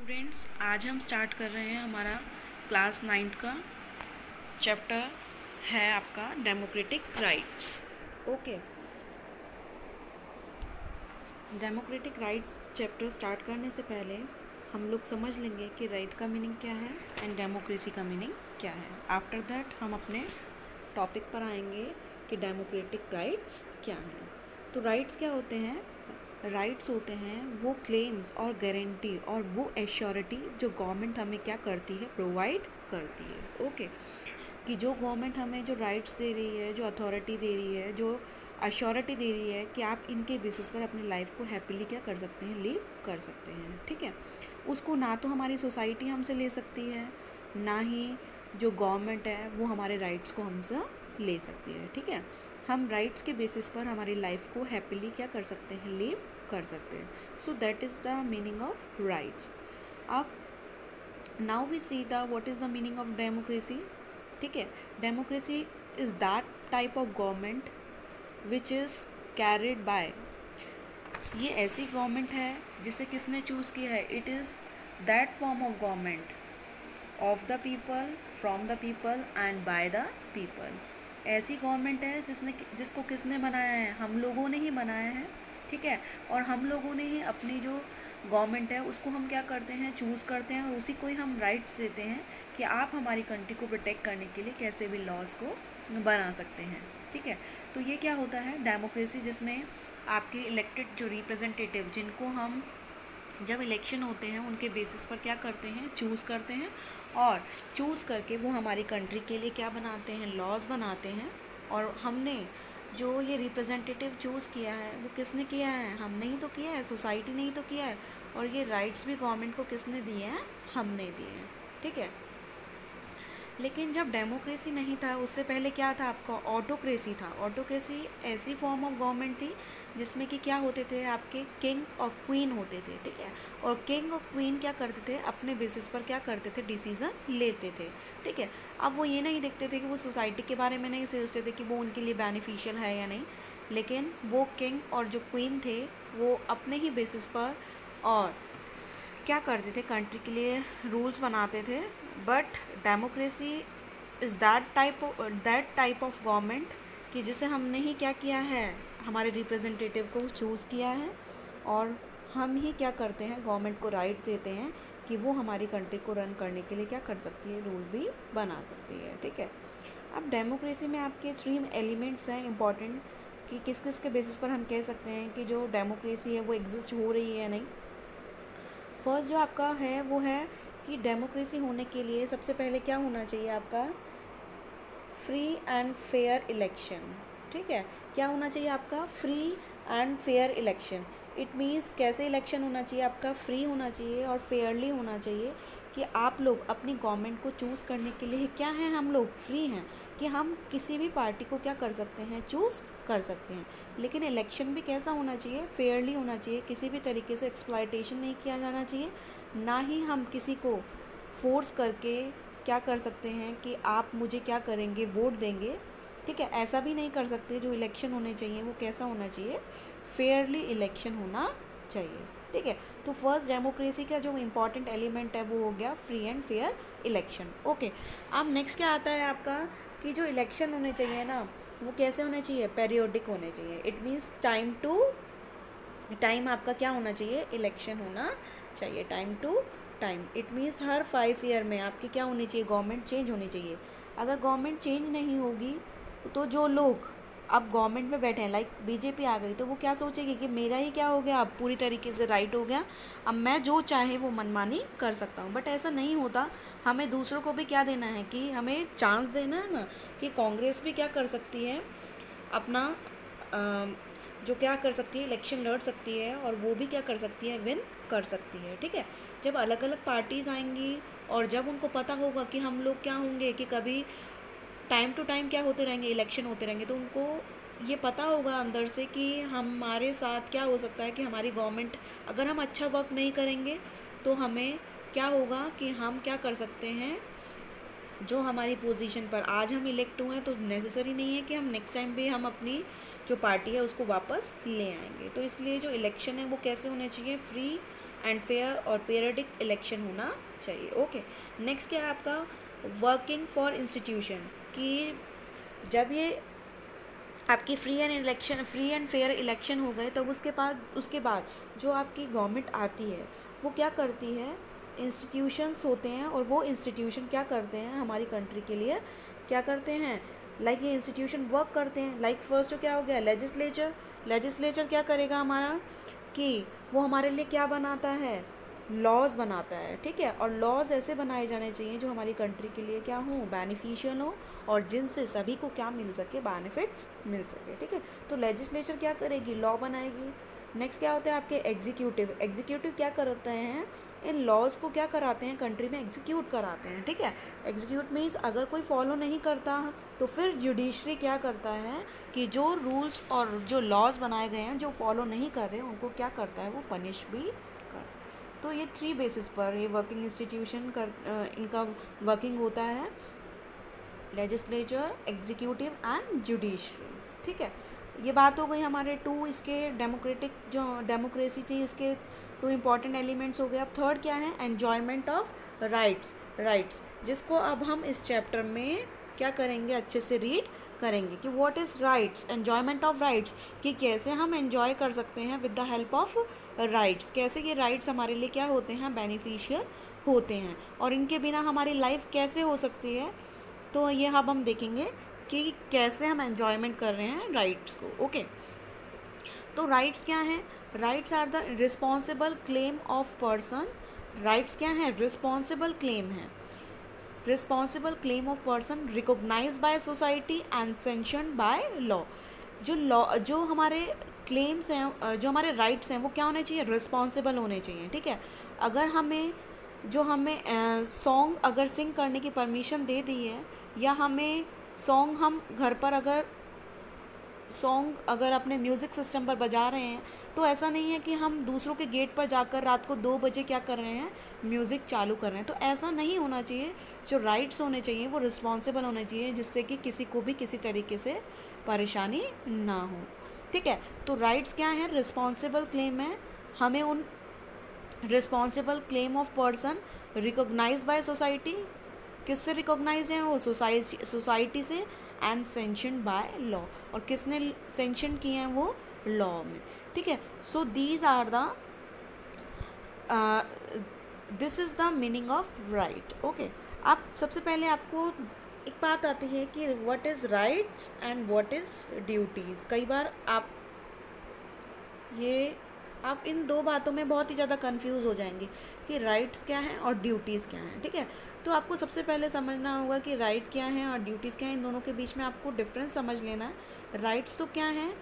Students, आज हम start कर रहे हैं हमारा क्लास 9th का चैप्टर है आपका democratic rights. Okay, democratic rights chapter start करने से पहले हम लोग समझ लेंगे कि राइट का मीनिंग क्या है एंड डेमोक्रेसी का मीनिंग क्या है। आफ्टर दैट हम अपने टॉपिक पर आएंगे कि डेमोक्रेटिक राइट्स क्या हैं। तो राइट्स क्या होते हैं? राइट्स होते हैं वो क्लेम्स और गारंटी और वो एश्योरिटी जो गवर्नमेंट हमें क्या करती है, प्रोवाइड करती है। ओके, कि जो गवर्नमेंट हमें जो राइट्स दे रही है, जो अथॉरिटी दे रही है, जो अश्योरिटी दे रही है कि आप इनके बेसिस पर अपनी लाइफ को हैप्पीली क्या कर सकते हैं, लीव कर सकते हैं। ठीक है, उसको ना तो हमारी सोसाइटी हमसे ले सकती है, ना ही जो गवर्नमेंट है वो हमारे राइट्स को हमसे ले सकती है। ठीक है, हम राइट्स के बेसिस पर हमारी लाइफ को हैप्पीली क्या कर सकते हैं, लीव कर सकते हैं। So that is the meaning of rights. अब now we see the what is the meaning of democracy. ठीक है, democracy is that type of government which is carried by, ये ऐसी गवर्नमेंट है जिसे किसने चूज़ किया है। It is that form of government of the people, from the people and by the people. ऐसी गवर्नमेंट है जिसको किसने बनाया है, हम लोगों ने ही बनाया है। ठीक है, और हम लोगों ने ही अपनी जो गवर्नमेंट है उसको हम क्या करते हैं, चूज़ करते हैं और उसी को ही हम राइट्स देते हैं कि आप हमारी कंट्री को प्रोटेक्ट करने के लिए कैसे भी लॉज को बना सकते हैं। ठीक है, तो ये क्या होता है डेमोक्रेसी, जिसमें आपके इलेक्टेड जो रिप्रेजेंटेटिव, जिनको हम जब इलेक्शन होते हैं उनके बेसिस पर क्या करते हैं, चूज़ करते हैं और चूज़ करके वो हमारी कंट्री के लिए क्या बनाते हैं, लॉज बनाते हैं। और हमने जो ये रिप्रेजेंटेटिव चूज़ किया है वो किसने किया है, हमने ही तो किया है, सोसाइटी ने ही तो किया है। और ये राइट्स भी गवर्नमेंट को किसने दिए हैं, हमने दिए हैं। ठीक है, लेकिन जब डेमोक्रेसी नहीं था उससे पहले क्या था आपका, ऑटोक्रेसी था। ऑटोक्रेसी ऐसी फॉर्म ऑफ गवर्नमेंट थी जिसमें कि क्या होते थे, आपके किंग और क्वीन होते थे। ठीक है, और किंग और क्वीन क्या करते थे, अपने बेसिस पर क्या करते थे, डिसीज़न लेते थे। ठीक है, अब वो ये नहीं देखते थे कि वो सोसाइटी के बारे में नहीं सोचते थे कि वो उनके लिए बेनिफिशियल है या नहीं, लेकिन वो किंग और जो क्वीन थे वो अपने ही बेसिस पर और क्या करते थे, कंट्री के लिए रूल्स बनाते थे। But democracy is that type of government कि जिसे हमने ही क्या किया है, हमारे रिप्रेजेंटेटिव को चूज़ किया है और हम ही क्या करते हैं, गवर्नमेंट को राइट देते हैं कि वो हमारी कंट्री को रन करने के लिए क्या कर सकती है, रूल भी बना सकती है। ठीक है, अब डेमोक्रेसी में आपके 3 एलिमेंट्स हैं इंपॉर्टेंट कि किस किस के बेसिस पर हम कह सकते हैं कि जो डेमोक्रेसी है वो एग्जिस्ट हो रही है या नहीं। फर्स्ट जो आपका है वो है कि डेमोक्रेसी होने के लिए सबसे पहले क्या होना चाहिए आपका, फ्री एंड फेयर इलेक्शन। ठीक है, क्या होना चाहिए आपका, free and fair election. It means कैसे इलेक्शन होना चाहिए आपका, फ्री होना चाहिए और फेयरली होना चाहिए कि आप लोग अपनी गवर्नमेंट को चूज़ करने के लिए क्या हैं, हम लोग फ्री हैं कि हम किसी भी पार्टी को क्या कर सकते हैं, चूज़ कर सकते हैं। लेकिन इलेक्शन भी कैसा होना चाहिए, फेयरली होना चाहिए, किसी भी तरीके से एक्सप्लॉयटेशन नहीं किया जाना चाहिए, ना ही हम किसी को फोर्स करके क्या कर सकते हैं कि आप मुझे क्या करेंगे, वोट देंगे। ठीक है, ऐसा भी नहीं कर सकते। जो इलेक्शन होने चाहिए वो कैसा होना चाहिए, फेयरली इलेक्शन होना चाहिए। ठीक है, तो फर्स्ट डेमोक्रेसी का जो इम्पॉर्टेंट एलिमेंट है वो हो गया free and fair election. Okay, अब नेक्स्ट क्या आता है आपका कि जो इलेक्शन होने चाहिए ना वो कैसे होने चाहिए, पेरियोडिक होने चाहिए। It means time to time आपका क्या होना चाहिए, इलेक्शन होना चाहिए, time to time. It means हर 5 ईयर में आपकी क्या होनी चाहिए, गवर्नमेंट चेंज होनी चाहिए। अगर गवर्नमेंट चेंज नहीं होगी तो जो लोग अब गवर्नमेंट में बैठे हैं, लाइक बीजेपी आ गई, तो वो क्या सोचेगी कि मेरा ही क्या हो गया, अब पूरी तरीके से राइट हो गया, अब मैं जो चाहे वो मनमानी कर सकता हूँ। बट ऐसा नहीं होता, हमें दूसरों को भी क्या देना है कि हमें चांस देना है ना, कि कांग्रेस भी क्या कर सकती है, अपना जो क्या कर सकती है, इलेक्शन लड़ सकती है और वो भी क्या कर सकती है, विन कर सकती है। ठीक है, जब अलग अलग पार्टीज़ आएंगी और जब उनको पता होगा कि हम लोग क्या होंगे कि कभी टाइम टू टाइम क्या होते रहेंगे, इलेक्शन होते रहेंगे, तो उनको ये पता होगा अंदर से कि हमारे साथ क्या हो सकता है कि हमारी गवर्नमेंट, अगर हम अच्छा वर्क नहीं करेंगे तो हमें क्या होगा कि हम क्या कर सकते हैं, जो हमारी पोजीशन पर आज हम इलेक्ट हुए हैं तो नेसेसरी नहीं है कि हम नेक्स्ट टाइम भी हम अपनी जो पार्टी है उसको वापस ले आएंगे। तो इसलिए जो इलेक्शन है वो कैसे होने चाहिए, फ्री एंड फेयर और पीरियडिक इलेक्शन होना चाहिए। ओके, नेक्स्ट क्या है आपका वर्किंग फॉर इंस्टीट्यूशन, कि जब ये आपकी फ्री एंड फेयर इलेक्शन हो गए तब उसके बाद जो आपकी गवर्नमेंट आती है वो क्या करती है, इंस्टीट्यूशंस होते हैं और वो इंस्टीट्यूशन क्या करते हैं हमारी कंट्री के लिए, क्या करते हैं, लाइक ये इंस्टीट्यूशन वर्क करते हैं। लाइक फर्स्ट जो क्या हो गया लेजिस्लेचर क्या करेगा हमारा, कि वो हमारे लिए क्या बनाता है, लॉज बनाता है, ठीक है। और लॉज ऐसे बनाए जाने चाहिए जो हमारी कंट्री के लिए क्या हो, बेनिफिशियल हो और जिनसे सभी को क्या मिल सके, बेनिफिट्स मिल सके, ठीक है। तो लेजिस्लेचर क्या करेगी, लॉ बनाएगी। नेक्स्ट क्या होता है आपके एग्जीक्यूटिव क्या करते हैं, इन लॉज को क्या कराते हैं, कंट्री में एग्जीक्यूट कराते हैं, ठीक है। एग्जीक्यूट मीन्स अगर कोई फॉलो नहीं करता तो फिर जुडिशरी क्या करता है कि जो रूल्स और जो लॉज बनाए गए हैं जो फॉलो नहीं कर रहे उनको क्या करता है, वो पनिश भी कर। तो ये 3 बेसिस पर ये वर्किंग इंस्टीट्यूशन इनका वर्किंग होता है, लेजिस्लेचर, एग्जीक्यूटिव एंड जुडिशरी, ठीक है। ये बात हो गई हमारे 2 इसके जो डेमोक्रेसी थी इसके 2 इम्पॉर्टेंट एलिमेंट्स हो गए। अब थर्ड क्या है, एन्जॉयमेंट ऑफ राइट्स, जिसको अब हम इस चैप्टर में क्या करेंगे, अच्छे से रीड करेंगे कि what is rights, enjoyment of rights, कि कैसे हम एन्जॉय कर सकते हैं with the help of rights, कैसे ये राइट्स हमारे लिए क्या होते हैं, बेनिफिशियल होते हैं और इनके बिना हमारी लाइफ कैसे हो सकती है। तो ये अब हम देखेंगे कि कैसे हम एन्जॉयमेंट कर रहे हैं राइट्स को। ओके, तो राइट्स क्या हैं, rights are the responsible claim of person. Rights क्या है, रिस्पॉन्सिबल क्लेम है, responsible claim of person recognized by society and sanctioned by law. जो हमारे क्लेम्स हैं, जो हमारे राइट्स हैं वो क्या होने चाहिए, रिस्पॉन्सिबल होने चाहिए, ठीक है। अगर हमें सॉन्ग अगर सिंग करने की परमिशन दे दी है, या हमें सॉन्ग हम घर पर अगर अपने म्यूज़िक सिस्टम पर बजा रहे हैं, तो ऐसा नहीं है कि हम दूसरों के गेट पर जाकर रात को 2 बजे क्या कर रहे हैं, म्यूज़िक चालू कर रहे हैं। तो ऐसा नहीं होना चाहिए। जो राइट्स होने चाहिए वो रिस्पॉन्सिबल होने चाहिए, जिससे कि किसी को भी किसी तरीके से परेशानी ना हो, ठीक है। तो राइट्स क्या है, रिस्पॉन्सिबल क्लेम है, हमें उन responsible claim of person recognize by society, किससे रिकॉग्नाइज हैं वो, सोसाइटी से, एंड सेंशन बाय लॉ, और किसने सेंशन किए हैं वो, लॉ में, ठीक है। So these are the this is the meaning of right. Okay, अब सबसे पहले आपको एक बात आती है कि what is rights and what is duties. कई बार आप इन 2 बातों में बहुत ही ज़्यादा कंफ्यूज हो जाएंगे कि राइट्स क्या हैं और ड्यूटीज़ क्या हैं, ठीक है। तो आपको सबसे पहले समझना होगा कि राइट क्या है और ड्यूटीज़ क्या हैं, इन दोनों के बीच में आपको डिफरेंस समझ लेना है। राइट्स तो क्या हैं,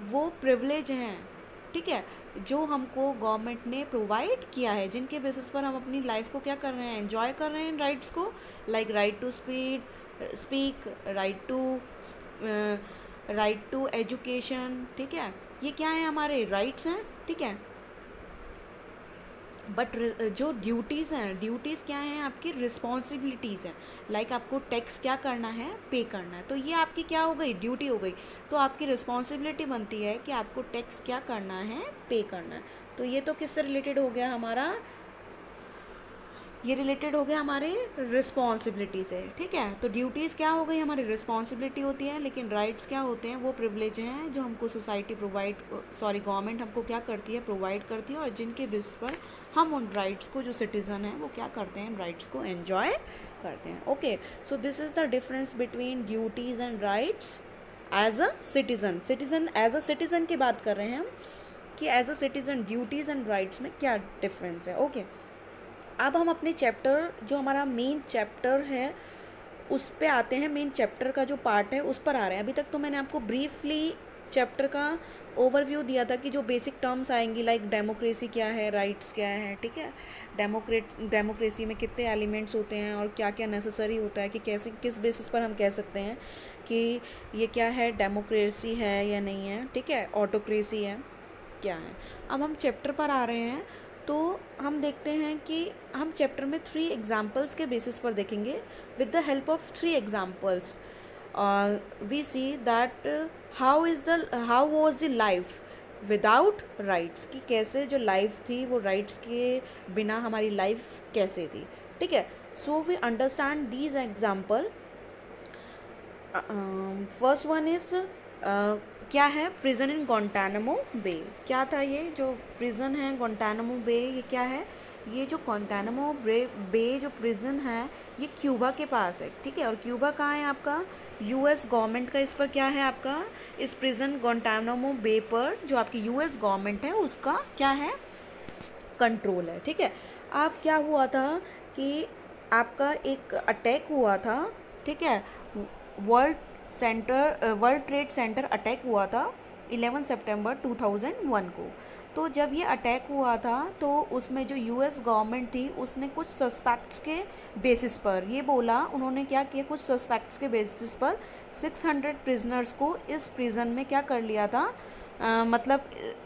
वो प्रिविलेज हैं, ठीक है, जो हमको गवर्नमेंट ने प्रोवाइड किया है, जिनके बेसिस पर हम अपनी लाइफ को क्या कर रहे हैं, एंजॉय कर रहे हैं राइट्स को, like right to speak, right to education, ठीक है। ये क्या है, हमारे राइट्स हैं, ठीक है। बट जो ड्यूटीज़ हैं, ड्यूटीज़ क्या हैं, आपकी रिस्पॉन्सिबिलिटीज़ हैं। लाइक आपको टैक्स क्या करना है, पे करना है, तो ये आपकी क्या हो गई, ड्यूटी हो गई। तो आपकी रिस्पॉन्सिबिलिटी बनती है कि आपको टैक्स क्या करना है, पे करना है। तो ये तो किससे रिलेटेड हो गया हमारा, ये रिलेटेड हो गया हमारे रिस्पॉन्सिबिलिटी से, ठीक है। तो ड्यूटीज़ क्या हो गई, हमारी रिस्पॉन्सिबिलिटी होती है, लेकिन राइट्स क्या होते हैं, वो प्रिविलेज हैं जो हमको सोसाइटी गवर्नमेंट हमको क्या करती है, प्रोवाइड करती है, और जिनके बेसिस पर हम उन राइट्स को, जो सिटीज़न हैं वो क्या करते हैं, राइट्स को एन्जॉय करते हैं। Okay, so this is the difference between duties and rights as a citizen as a citizen की बात कर रहे हैं हम, कि as a citizen duties and rights में क्या डिफरेंस है। ओके, अब हम अपने चैप्टर, जो हमारा मेन चैप्टर है उस पे आते हैं। मेन चैप्टर का जो पार्ट है उस पर आ रहे हैं। अभी तक तो मैंने आपको ब्रीफली चैप्टर का ओवरव्यू दिया था कि जो बेसिक टर्म्स आएंगी, लाइक डेमोक्रेसी क्या है, राइट्स क्या है, ठीक है, डेमोक्रेसी में कितने एलिमेंट्स होते हैं और क्या क्या नेसेसरी होता है, कि कैसे किस बेसिस पर हम कह सकते हैं कि ये क्या है, डेमोक्रेसी है या नहीं है, ठीक है, ऑटोक्रेसी है, क्या है। अब हम चैप्टर पर आ रहे हैं, तो हम देखते हैं कि हम चैप्टर में 3 एग्जाम्पल्स के बेसिस पर देखेंगे। With the help of 3 examples we see that how was the life, without rights, कि कैसे जो लाइफ थी वो राइट्स के बिना हमारी लाइफ कैसे थी, ठीक है। So we understand these example. First one is क्या है, प्रिजन इन गुआंटानामो बे। क्या था ये जो प्रिजन है गुआंटानामो बे, ये क्या है, ये जो गुआंटानामो बे जो प्रिजन है ये क्यूबा के पास है, ठीक है। और क्यूबा कहाँ है आपका, यूएस गवर्नमेंट का इस पर क्या है आपका, इस प्रिजन गुआंटानामो बे पर जो आपकी यूएस गवर्नमेंट है उसका क्या है, कंट्रोल है, ठीक है। अब क्या हुआ था कि आपका एक अटैक हुआ था, ठीक है, वर्ल्ड ट्रेड सेंटर अटैक हुआ था 11 सितंबर 2001 को। तो जब ये अटैक हुआ था तो उसमें जो यूएस गवर्नमेंट थी उसने कुछ सस्पेक्ट्स के बेसिस पर ये बोला, उन्होंने क्या किया, कुछ सस्पेक्ट्स के बेसिस पर 600 प्रिजनर्स को इस प्रिजन में क्या कर लिया था,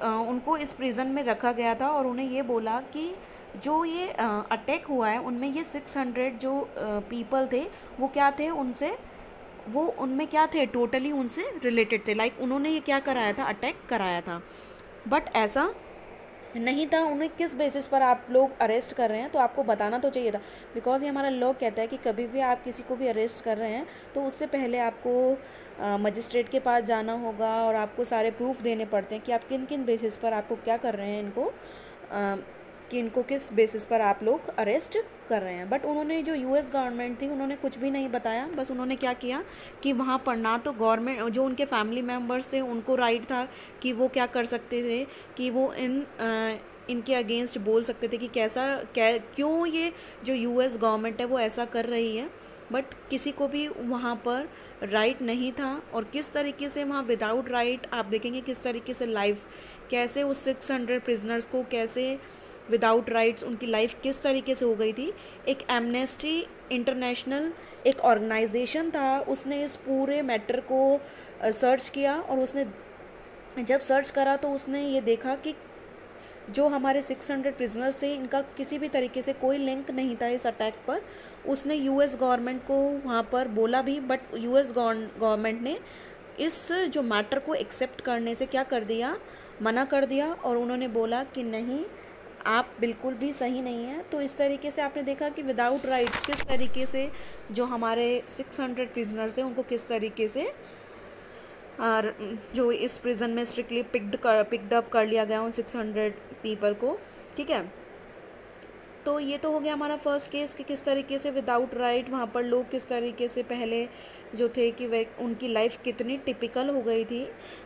उनको इस प्रिजन में रखा गया था। और उन्हें ये बोला कि जो ये अटैक हुआ है उनमें ये 600 जो पीपल थे वो क्या थे, उनमें क्या थे, टोटली उनसे रिलेटेड थे, लाइक उन्होंने ये क्या कराया था, अटैक कराया था। बट ऐसा नहीं था। उन्हें किस बेसिस पर आप लोग अरेस्ट कर रहे हैं तो आपको बताना तो चाहिए था, बिकॉज ये हमारा लॉ कहता है कि कभी भी आप किसी को भी अरेस्ट कर रहे हैं तो उससे पहले आपको मजिस्ट्रेट के पास जाना होगा और आपको सारे प्रूफ देने पड़ते हैं कि आप किन किन बेसिस पर आपको क्या कर रहे हैं, इनको कि इनको किस बेसिस पर आप लोग अरेस्ट कर रहे हैं। बट उन्होंने जो यूएस गवर्नमेंट थी उन्होंने कुछ भी नहीं बताया, बस उन्होंने क्या किया कि वहाँ पर ना तो गवर्नमेंट, जो उनके फैमिली मेम्बर्स थे उनको राइट था कि वो क्या कर सकते थे कि वो इनके अगेंस्ट बोल सकते थे कि क्यों ये जो यूएस गवर्नमेंट है वो ऐसा कर रही है, बट किसी को भी वहाँ पर राइट नहीं था। और किस तरीके से वहाँ विदाउट राइट आप देखेंगे किस तरीके से लाइफ, कैसे उस 600 प्रिजनर्स को कैसे विदाउट राइट्स उनकी लाइफ किस तरीके से हो गई थी। एक एमनेस्टी इंटरनेशनल एक ऑर्गेनाइजेशन था, उसने इस पूरे मैटर को सर्च किया और उसने जब सर्च करा तो उसने ये देखा कि जो हमारे 600 प्रिजनर्स थे इनका किसी भी तरीके से कोई लिंक नहीं था इस अटैक पर। उसने यूएस गवर्नमेंट को वहाँ पर बोला भी, बट यूएस गवर्नमेंट ने इस जो मैटर को एक्सेप्ट करने से क्या कर दिया, मना कर दिया। और उन्होंने बोला कि नहीं, आप बिल्कुल भी सही नहीं है। तो इस तरीके से आपने देखा कि विदाउट राइट्स किस तरीके से जो हमारे 600 प्रिजनर्स थे उनको किस तरीके से और जो इस प्रिजन में स्ट्रिक्टली पिक्ड अप कर लिया गया उन 600 पीपल को, ठीक है। तो ये तो हो गया हमारा फर्स्ट केस कि किस तरीके से विदाउट राइट वहाँ पर लोग किस तरीके से पहले जो थे कि वे उनकी लाइफ कितनी टिपिकल हो गई थी।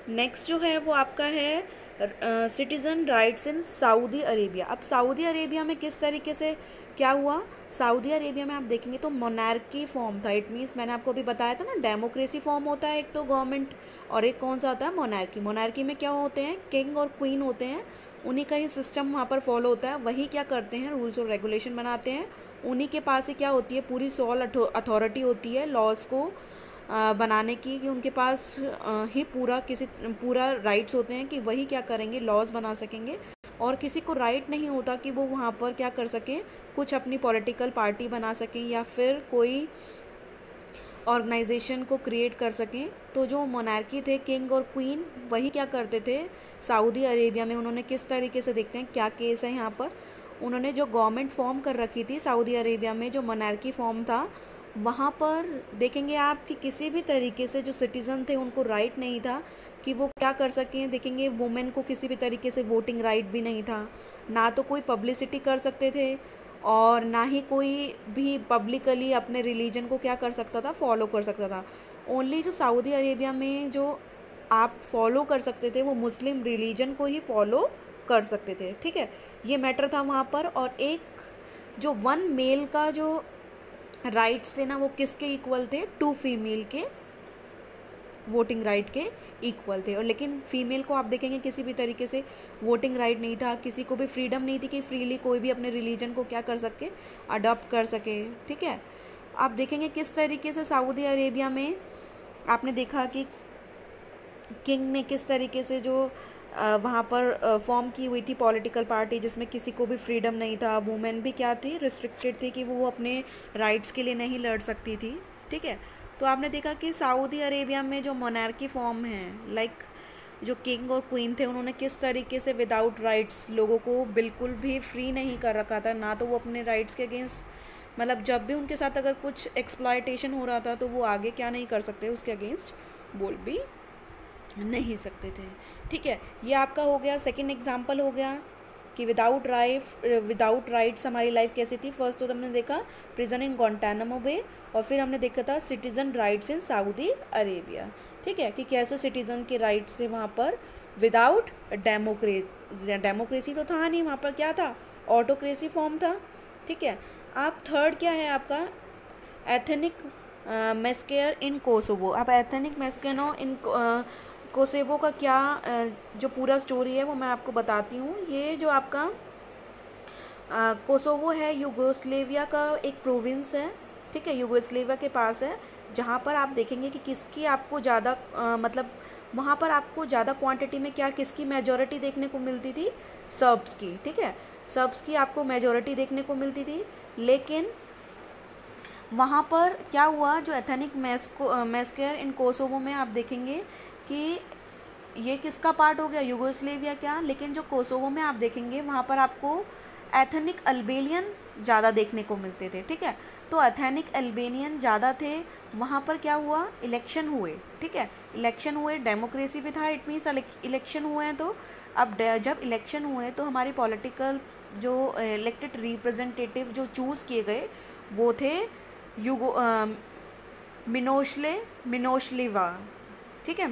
नेक्स्ट जो है वो आपका है citizen rights in Saudi Arabia. अब सऊदी अरेबिया में किस तरीके से क्या हुआ, सऊदी अरेबिया में आप देखेंगे तो मोनार्की फॉर्म था। इट मीन्स मैंने आपको अभी बताया था ना, डेमोक्रेसी फॉर्म होता है एक तो गवर्नमेंट, और एक कौन सा होता है, मोनार्की। मोनार्की में क्या होते हैं, किंग और क्वीन होते हैं, उन्हीं का ही सिस्टम वहाँ पर फॉलो होता है। वही क्या करते हैं, रूल्स और रेगुलेशन बनाते हैं, उन्हीं के पास ही क्या होती है, पूरी सोल अथॉरिटी होती है लॉज को बनाने की, कि उनके पास ही पूरा राइट्स होते हैं कि वही क्या करेंगे, लॉज बना सकेंगे। और किसी को राइट नहीं होता कि वो वहाँ पर क्या कर सके, कुछ अपनी पॉलिटिकल पार्टी बना सकें या फिर कोई ऑर्गेनाइजेशन को क्रिएट कर सकें। तो जो मोनार्की थे, किंग और क्वीन, वही क्या करते थे सऊदी अरेबिया में। उन्होंने किस तरीके से, देखते हैं क्या केस है यहाँ पर, उन्होंने जो गवर्नमेंट फॉर्म कर रखी थी सऊदी अरेबिया में, जो मोनार्की फॉर्म था, वहाँ पर देखेंगे आप कि किसी भी तरीके से जो सिटीज़न थे उनको राइट नहीं था कि वो क्या कर सकें। देखेंगे वुमेन को किसी भी तरीके से वोटिंग राइट भी नहीं था, ना तो कोई पब्लिसिटी कर सकते थे और ना ही कोई भी पब्लिकली अपने रिलीजन को क्या कर सकता था, फॉलो कर सकता था। ओनली जो सऊदी अरेबिया में जो आप फॉलो कर सकते थे वो मुस्लिम रिलीजन को ही फॉलो कर सकते थे, ठीक है। ये मैटर था वहाँ पर। और एक जो वन मेल का जो राइट्स थे ना, वो किसके इक्वल थे, 2 फीमेल के वोटिंग राइट के इक्वल थे। और लेकिन फीमेल को आप देखेंगे किसी भी तरीके से वोटिंग राइट नहीं था, किसी को भी फ्रीडम नहीं थी कि फ्रीली कोई भी अपने रिलीजन को क्या कर सके, अडॉप्ट कर सके, ठीक है। आप देखेंगे किस तरीके से सऊदी अरेबिया में आपने देखा कि किंग ने किस तरीके से जो वहाँ पर फॉर्म की हुई थी पॉलिटिकल पार्टी, जिसमें किसी को भी फ्रीडम नहीं था। वुमेन भी क्या थी, रिस्ट्रिक्टेड थी कि वो अपने राइट्स के लिए नहीं लड़ सकती थी, ठीक है। तो आपने देखा कि सऊदी अरेबिया में जो मोनार्की फॉर्म है, लाइक जो किंग और क्वीन थे उन्होंने किस तरीके से विदाउट राइट्स लोगों को बिल्कुल भी फ्री नहीं कर रखा था, ना तो वो अपने राइट्स के अगेंस्ट, मतलब जब भी उनके साथ अगर कुछ एक्सप्लॉयटेशन हो रहा था तो वो आगे क्या नहीं कर सकते, उसके अगेंस्ट बोल भी नहीं सकते थे। ठीक है, ये आपका हो गया सेकंड एग्जांपल हो गया कि विदाउट राइट्स हमारी लाइफ कैसी थी। फर्स्ट तो हमने देखा प्रिजन इन गुआंटानामो बे, और फिर हमने देखा था citizen rights in Saudi Arabia. ठीक है, कि कैसे सिटीजन के राइट्स थे वहाँ पर विदाउट डेमोक्रेसी तो था नहीं वहाँ पर, क्या था, ऑटोक्रेसी फॉर्म था। ठीक है, आप थर्ड क्या है आपका एथनिक मैस्केयर इन कोसोवो। अब एथनिक मैस्केनो इन कोसोवो का क्या जो पूरा स्टोरी है वो मैं आपको बताती हूँ। ये जो आपका कोसोवो है यूगोस्लेविया का एक प्रोविंस है। ठीक है, यूगोस्लेविया के पास है, जहाँ पर आप देखेंगे कि किसकी आपको ज़्यादा मतलब वहाँ पर आपको ज़्यादा क्वांटिटी में क्या किसकी मेजॉरिटी देखने को मिलती थी, सर्ब्स की। ठीक है, सर्ब्स की आपको मेजॉरिटी देखने को मिलती थी, लेकिन वहाँ पर क्या हुआ, जो एथनिक मैस्केयर इन कोसोवो में आप देखेंगे कि ये किसका पार्ट हो गया, यूगोस्लेविया क्या, लेकिन जो कोसोवो में आप देखेंगे वहाँ पर आपको एथनिक अल्बेनियन ज़्यादा देखने को मिलते थे। ठीक है, तो एथनिक अल्बेनियन ज़्यादा थे वहाँ पर। क्या हुआ, इलेक्शन हुए। ठीक है, इलेक्शन हुए, डेमोक्रेसी भी था, इट मीन्स इलेक्शन हुए हैं। तो अब जब इलेक्शन हुए तो हमारी पॉलिटिकल जो इलेक्टेड रिप्रेजेंटेटिव जो चूज़ किए गए वो थे मिनोशलिवा। ठीक है,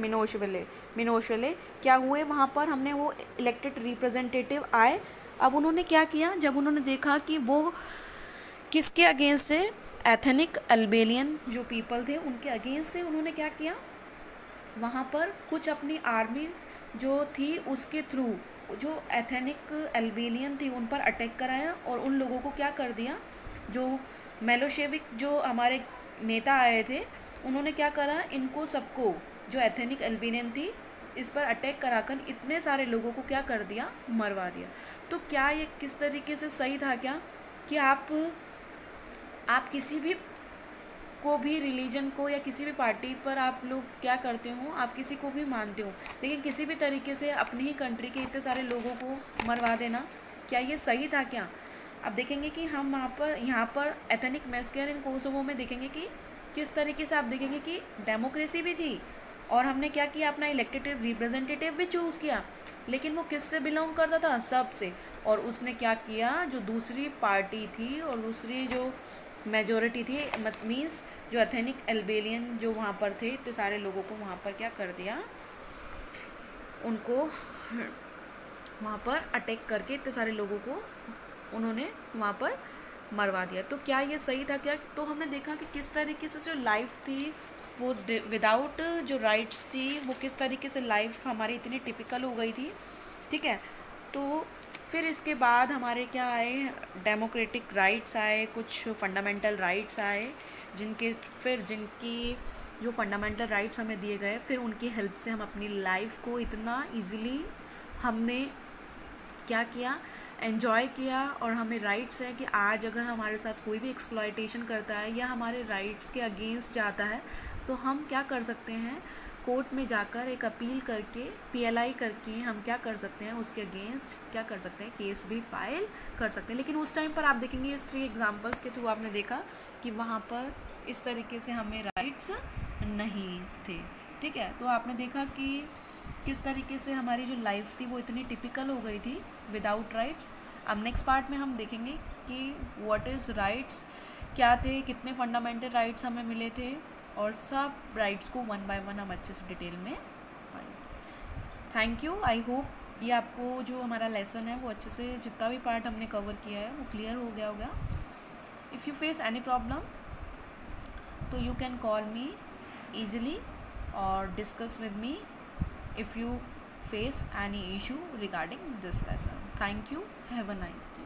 मिनोशले क्या हुए वहाँ पर, हमने वो इलेक्टेड रिप्रेजेंटेटिव आए। अब उन्होंने क्या किया, जब उन्होंने देखा कि वो किसके अगेंस्ट है, एथनिक अल्बेनियन जो पीपल थे उनके अगेंस्ट से, उन्होंने क्या किया, वहाँ पर कुछ अपनी आर्मी जो थी उसके थ्रू जो एथनिक अल्बेनियन थी उन पर अटैक कराया, और उन लोगों को क्या कर दिया, जो मेलोशेविक जो हमारे नेता आए थे उन्होंने क्या करा, इनको सबको जो एथनिक अल्बेनियन थी इस पर अटैक कराकर इतने सारे लोगों को क्या कर दिया, मरवा दिया। तो क्या ये किस तरीके से सही था क्या, कि आप किसी भी को भी रिलीजन को या किसी भी पार्टी पर आप लोग क्या करते हो, आप किसी को भी मानते हो, लेकिन किसी भी तरीके से अपनी ही कंट्री के इतने सारे लोगों को मरवा देना, क्या ये सही था क्या। अब देखेंगे कि हम यहाँ पर एथनिक मैस्केयर इन कोसोवो में देखेंगे कि किस तरीके से आप देखेंगे कि डेमोक्रेसी भी थी और हमने क्या किया, अपना इलेक्टेड रिप्रेजेंटेटिव भी चूज़ किया, लेकिन वो किससे बिलोंग करता था, सब से। और उसने क्या किया, जो दूसरी पार्टी थी और दूसरी जो मेजॉरिटी थी, मीन्स जो एथनिक अल्बेनियन जो वहाँ पर थे, इतने सारे लोगों को वहाँ पर क्या कर दिया, उनको वहाँ पर अटैक करके इतने सारे लोगों को उन्होंने वहाँ पर मरवा दिया। तो क्या ये सही था क्या। तो हमने देखा कि किस तरीके से जो लाइफ थी वो विदाउट जो राइट्स थी वो किस तरीके से लाइफ हमारी इतनी टिपिकल हो गई थी। ठीक है, तो फिर इसके बाद हमारे क्या आए, डेमोक्रेटिक राइट्स आए, कुछ फंडामेंटल राइट्स आए, जिनकी जो फंडामेंटल राइट्स हमें दिए गए, फिर उनकी हेल्प से हम अपनी लाइफ को इतना इजीली हमने क्या किया, एन्जॉय किया। और हमें राइट्स है कि आज अगर हमारे साथ कोई भी एक्सप्लॉयटेशन करता है या हमारे राइट्स के अगेंस्ट जाता है तो हम क्या कर सकते हैं, कोर्ट में जाकर एक अपील करके PLI करके हम क्या कर सकते हैं, उसके अगेंस्ट क्या कर सकते हैं, केस भी फाइल कर सकते हैं। लेकिन उस टाइम पर आप देखेंगे इस 3 एग्जांपल्स के थ्रू आपने देखा कि वहाँ पर इस तरीके से हमें राइट्स नहीं थे। ठीक है, तो आपने देखा कि किस तरीके से हमारी जो लाइफ थी वो इतनी टिपिकल हो गई थी विदाउट राइट्स। अब नेक्स्ट पार्ट में हम देखेंगे कि व्हाट इज़ राइट्स, क्या थे, कितने फंडामेंटल राइट्स हमें मिले थे, और सब राइट्स को 1 बाय 1 हम अच्छे से डिटेल में पढ़ेंगे। Thank you. आई होप ये आपको जो हमारा लेसन है वो अच्छे से, जितना भी पार्ट हमने कवर किया है वो क्लियर हो गया होगा। If you face any problem तो you can call me easily और discuss with me if you face any issue regarding this lesson. Thank you. Have a nice day.